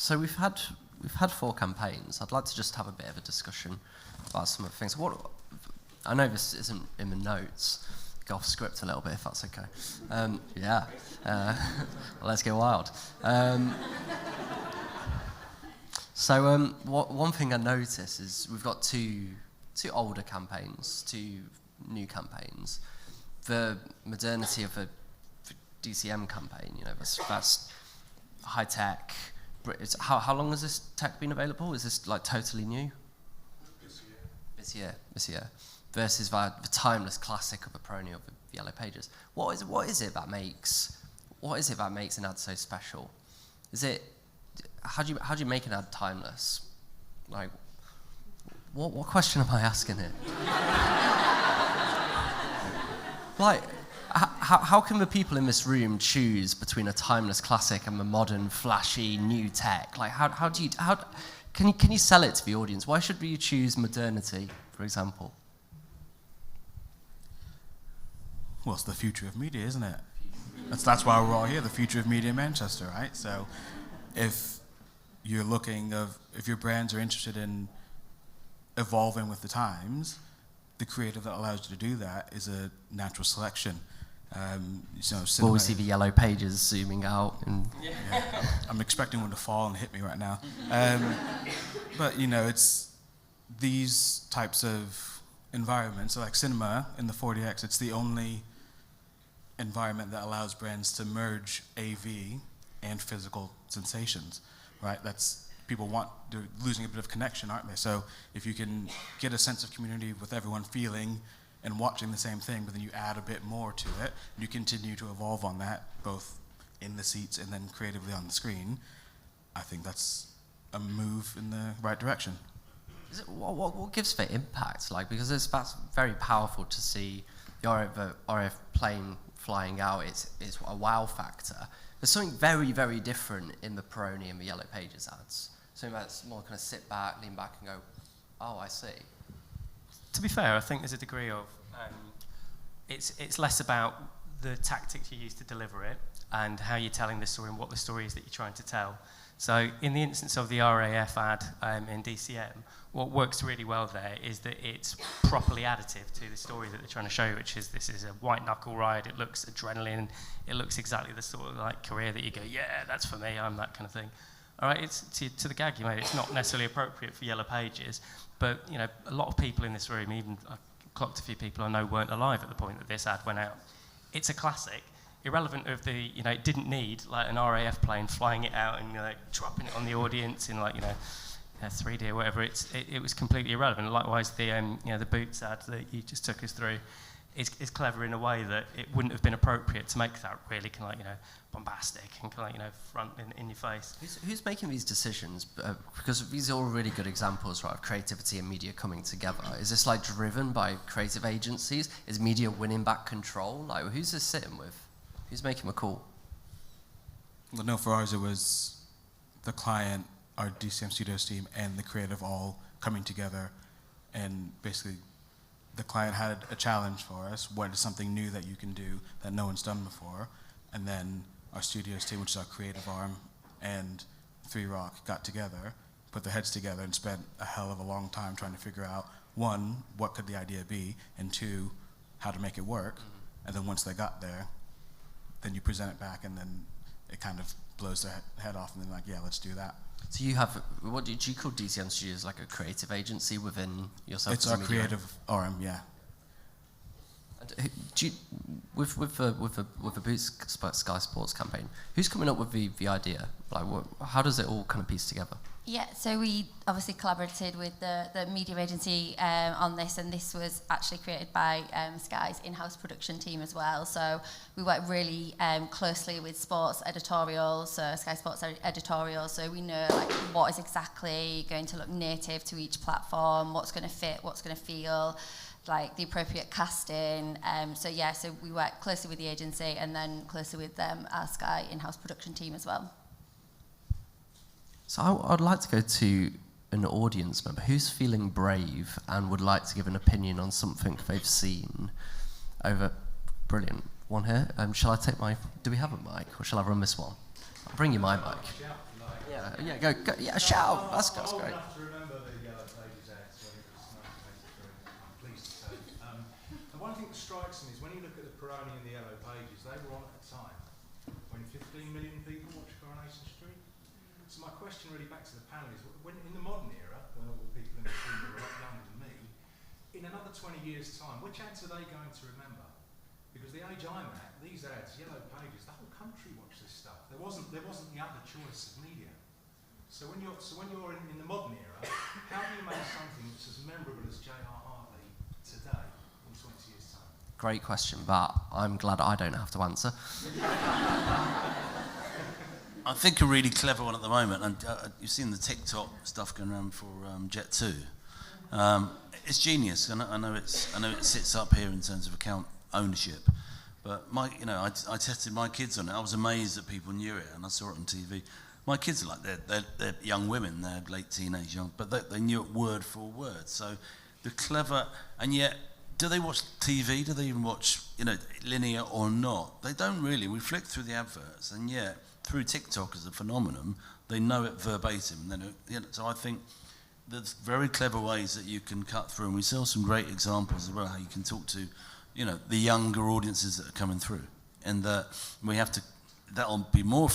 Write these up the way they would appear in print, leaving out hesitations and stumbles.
So we've had 4 campaigns. I'd like to just have a bit of a discussion about some of the things. I know this isn't in the notes. Go off script a little bit, if that's okay. Yeah. Let's get wild. One thing I notice is we've got two older campaigns, 2 new campaigns. The modernity of the DCM campaign, that's high tech. How long has this tech been available? Is this like totally new? This year. Versus the timeless classic of the Prony of the Yellow Pages. What is it that makes an ad so special? How do you make an ad timeless? Like, what question am I asking here? Like, how can the people in this room choose between a timeless classic and the modern, flashy, new tech? Like, can you sell it to the audience? Why should you choose modernity, for example? Well, it's the future of media, isn't it? That's why we're all here, the future of media in Manchester, right? So if your brands are interested in evolving with the times, the creative that allows you to do that is a natural selection. Will we see the Yellow Pages zooming out? I'm expecting one to fall and hit me right now. But, it's these types of environments, so like cinema in the 40X, it's the only environment that allows brands to merge AV and physical sensations, right? They're losing a bit of connection, aren't they? So if you can get a sense of community with everyone feeling and watching the same thing, but then you add a bit more to it, and you continue to evolve on that, both in the seats and then creatively on the screen, I think that's a move in the right direction. What gives the impact? Like, because that's very powerful to see the RAF plane flying out. It's a wow factor. There's something very, very different in the Peroni and the Yellow Pages ads. Something that's more kind of sit back, lean back and go, oh, I see. To be fair, I think there's a degree of, it's less about the tactics you use to deliver it and how you're telling the story and what the story is that you're trying to tell. So in the instance of the RAF ad in DCM, what works really well there is that it's properly additive to the story that they're trying to show, which is this is a white knuckle ride, it looks adrenaline, it looks exactly the sort of like career that you go, yeah, that's for me, I'm that kind of thing. All right, it's to the gag you made, it's not necessarily appropriate for Yellow Pages, but a lot of people in this room, even I clocked a few people I know weren't alive at the point that this ad went out. It's a classic. Irrelevant of the, it didn't need like an RAF plane flying it out and dropping it on the audience in 3D or whatever. It was completely irrelevant. Likewise, the Boots ad that you just took us through is clever in a way that it wouldn't have been appropriate to make that really kind of bombastic and kind of front in your face. Who's making these decisions? Because these are all really good examples, right, of creativity and media coming together. Is this like driven by creative agencies? Is media winning back control? Like, who's this sitting with? Who's making the call? Well, no, for ours it was the client, our DCM Studios team, and the creative all coming together, and basically the client had a challenge for us. What is something new that you can do that no one's done before? And then our studios team, which is our creative arm, and 3 Rock got together, put their heads together, and spent a hell of a long time trying to figure out, 1, what could the idea be, and 2, how to make it work. Mm-hmm. And then once they got there, then you present it back, and then it kind of blows their head off, and then yeah, let's do that. So you have, what did you call DCM Studios, like a creative agency within yourself? It's our creative arm, yeah. And do you, with the Boots Sky Sports campaign, who's coming up with the idea? Like, how does it all kind of piece together? Yeah, so we obviously collaborated with the media agency on this, and this was actually created by Sky's in-house production team as well. So we work really closely with sports editorials, so Sky Sports editorials, so we know like what is exactly going to look native to each platform, what's going to fit, what's going to feel like the appropriate casting. So we work closely with the agency and then closely with our Sky in-house production team as well. So I'd like to go to an audience member who's feeling brave and would like to give an opinion on something they've seen over. Brilliant. One here. Shall I take my? Do we have a mic, or shall I run this one? I'll bring you my mic. Yeah. Yeah, go. Yeah, shout. That's I'm old great. enough to remember the Yellow Pages ads when it was 1983, I'm pleased to say. And one thing that strikes me is when you look at the Peroni and the Yellow Pages, they were on at a time when 15 million people watched Coronation Street. So my question really back to the panel is, when in the modern era, when all the people in the room are a lot younger than me, in another 20 years' time, which ads are they going to remember? Because the age I'm at, these ads, Yellow Pages, the whole country watched this stuff. There wasn't the other choice of media. So when you're in the modern era, how do you make something that's as memorable as J.R. Hartley today in 20 years' time? Great question, but I'm glad I don't have to answer. I think a really clever one at the moment, and you've seen the TikTok stuff going around for Jet 2. It's genius. I know it sits up here in terms of account ownership, but I tested my kids on it. I was amazed that people knew it, and I saw it on TV. My kids are like they're young women, they're late teenage young, but they knew it word for word. So the clever, and yet, do they watch TV? Do they even watch linear or not? They don't really. We flick through the adverts, and yet through TikTok as a phenomenon, they know it verbatim. So I think there's very clever ways that you can cut through, and we saw some great examples as well how you can talk to, the younger audiences that are coming through, and that we have to. There'll be more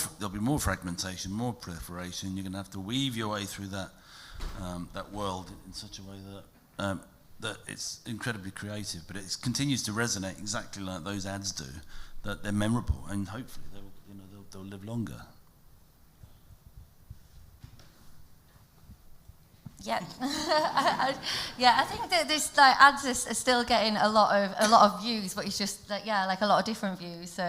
fragmentation, more proliferation. You're going to have to weave your way through that world in such a way that it's incredibly creative, but it continues to resonate exactly like those ads do. That they're memorable, and hopefully they'll live longer. Yeah, I think that this ads are still getting a lot of views, but it's just like a lot of different views. So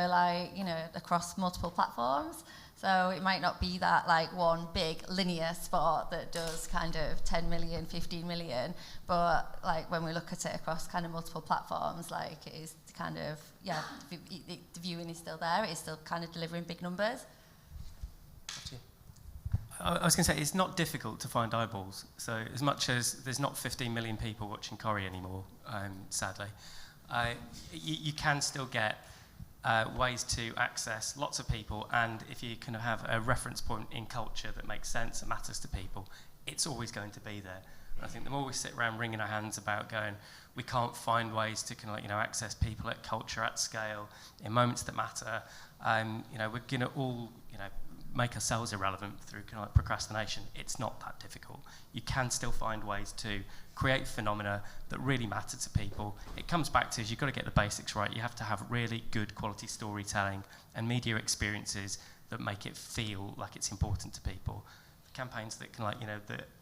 across multiple platforms. So it might not be that one big linear spot that does kind of 10 million, 15 million, but when we look at it across kind of multiple platforms, it is kind of the viewing is still there. It is still kind of delivering big numbers. I was going to say, it's not difficult to find eyeballs. So as much as there's not 15 million people watching Corrie anymore, sadly, you can still get ways to access lots of people. And if you kind of have a reference point in culture that makes sense and matters to people, it's always going to be there. And I think the more we sit around wringing our hands about going, we can't find ways to kind of access people at culture at scale in moments that matter. We're going to all make ourselves irrelevant through kind of procrastination. It's not that difficult. You can still find ways to create phenomena that really matter to people. It comes back to you've got to get the basics right. You have to have really good quality storytelling and media experiences that make it feel like it's important to people. The campaigns that can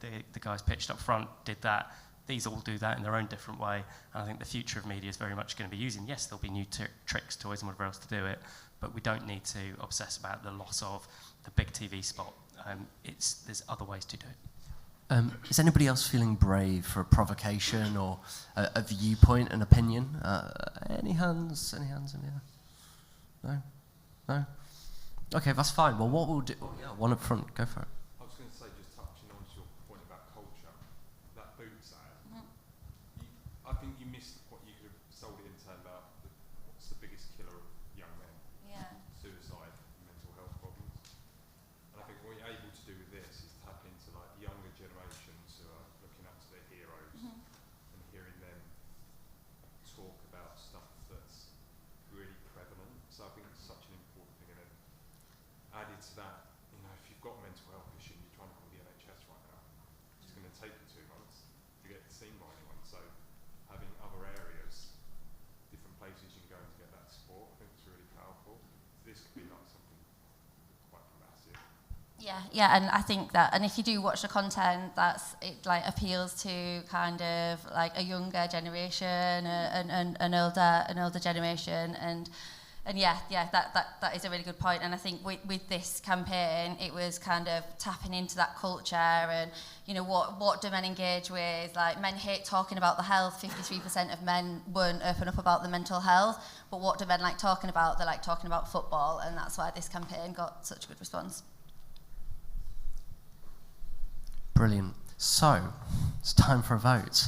the guys pitched up front did that. These all do that in their own different way. And I think the future of media is very much going to be using, yes, there'll be new tricks, toys and whatever else to do it, but we don't need to obsess about the loss of the big TV spot. There's other ways to do it. Is anybody else feeling brave for a provocation or a viewpoint, an opinion? Any hands in the air? No? Okay, that's fine. Well, what we'll do... one up front, go for it. I was going to say, just touching on your point about culture, that Boots ad, I think you missed what you could have sold it in terms about what's the biggest killer of young men? Yeah. Suicide, mental health problems. And I think what you're able to do with this is tap into the younger generations who are looking up to their heroes and hearing them talk about stuff that's really prevalent. So I think it's such an important thing. And then added to that, if you've got a mental health issue and you're trying to call the NHS right now, it's going to take you 2 months to get seen by anyone. So having other areas, different places you can go and get that support, I think it's really powerful. This could be something quite massive. Yeah, and I think that, and if you do watch the content, it appeals to kind of a younger generation, an older generation, and that is a really good point. And I think with this campaign, it was kind of tapping into that culture and what do men engage with? Men hate talking about the health. 53% of men won't open up about the mental health, but what do men like talking about? They like talking about football, and that's why this campaign got such a good response. Brilliant. So, it's time for a vote.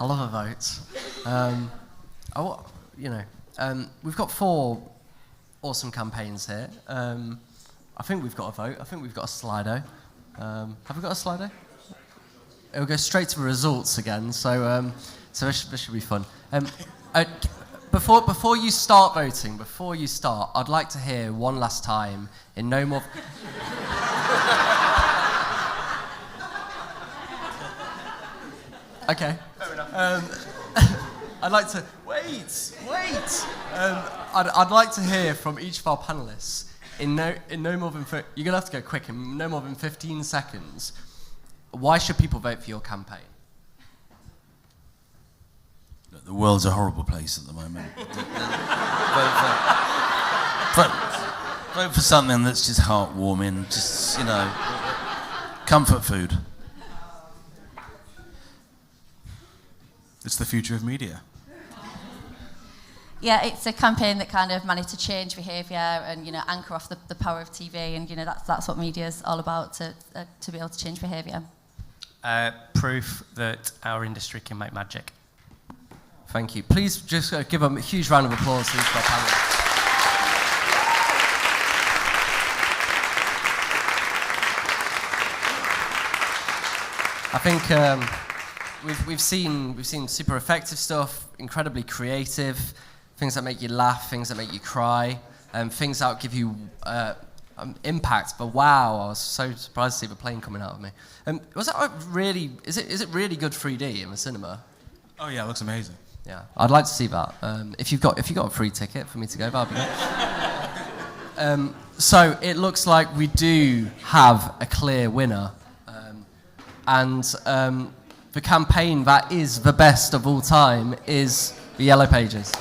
I love a vote. We've got 4 awesome campaigns here. I think we've got a vote. I think we've got a Slido. Have we got a Slido? It'll go straight to the results again, so this should be fun. Before you start voting, I'd like to hear one last time in no more. Okay. Fair enough. I'd like to wait. I'd like to hear from each of our panelists in no more than you're gonna have to go quick in no more than 15 seconds. Why should people vote for your campaign? Look, the world's a horrible place at the moment. Vote for something that's just heartwarming, just, you know, comfort food. It's the future of media. Yeah, it's a campaign that kind of managed to change behaviour and, you know, anchor off the power of TV, and, you know, that's what media's all about, to be able to change behaviour. Proof that our industry can make magic. Thank you. Please just give a huge round of applause to each of our panelists. I think we've seen super effective stuff, incredibly creative, things that make you laugh, things that make you cry, things that give you impact. But wow, I was so surprised to see the plane coming out of me. Was that really? Is it really good 3D in the cinema? Oh yeah, it looks amazing. Yeah, I'd like to see that. If you've got a free ticket for me to go, that'd be good. So it looks like we do have a clear winner, and the campaign that is the best of all time is the Yellow Pages.